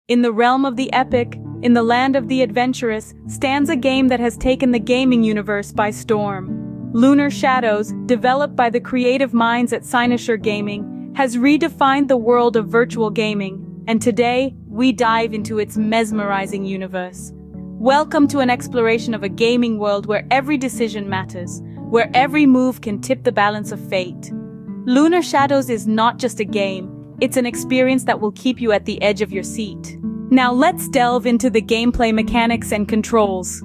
In the realm of the epic, in the land of the adventurous, stands a game that has taken the gaming universe by storm. Lunar Shadows, developed by the creative minds at Shair-o-Shayari Gaming, has redefined the world of virtual gaming, and today, we dive into its mesmerizing universe. Welcome to an exploration of a gaming world where every decision matters, where every move can tip the balance of fate. Lunar Shadows is not just a game, it's an experience that will keep you at the edge of your seat. Now let's delve into the gameplay mechanics and controls.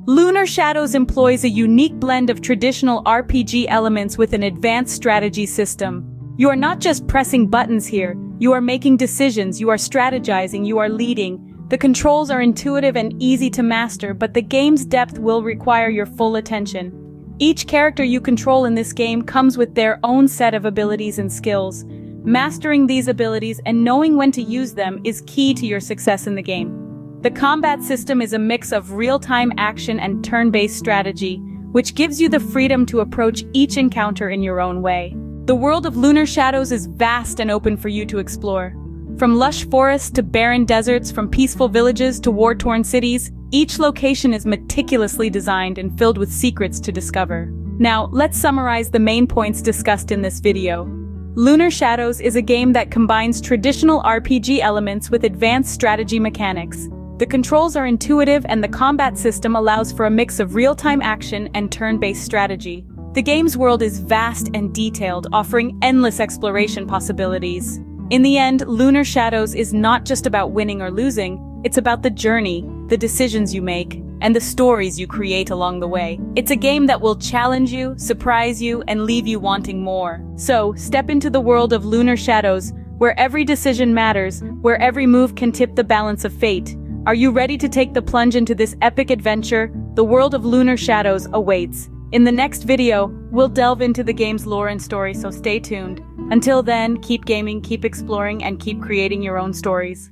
Lunar Shadows employs a unique blend of traditional RPG elements with an advanced strategy system. You are not just pressing buttons here, you are making decisions, you are strategizing, you are leading. The controls are intuitive and easy to master, but the game's depth will require your full attention. Each character you control in this game comes with their own set of abilities and skills. Mastering these abilities and knowing when to use them is key to your success in the game. The combat system is a mix of real-time action and turn-based strategy, which gives you the freedom to approach each encounter in your own way. The world of Lunar Shadows is vast and open for you to explore. From lush forests to barren deserts, from peaceful villages to war-torn cities, each location is meticulously designed and filled with secrets to discover. Now, let's summarize the main points discussed in this video. Lunar Shadows is a game that combines traditional RPG elements with advanced strategy mechanics. The controls are intuitive and the combat system allows for a mix of real-time action and turn-based strategy. The game's world is vast and detailed, offering endless exploration possibilities. In the end, Lunar Shadows is not just about winning or losing, it's about the journey, the decisions you make, and the stories you create along the way. It's a game that will challenge you, surprise you, and leave you wanting more. So, step into the world of Lunar Shadows, where every decision matters, where every move can tip the balance of fate. Are you ready to take the plunge into this epic adventure? The world of Lunar Shadows awaits. In the next video, we'll delve into the game's lore and story, so stay tuned. Until then, keep gaming, keep exploring, and keep creating your own stories.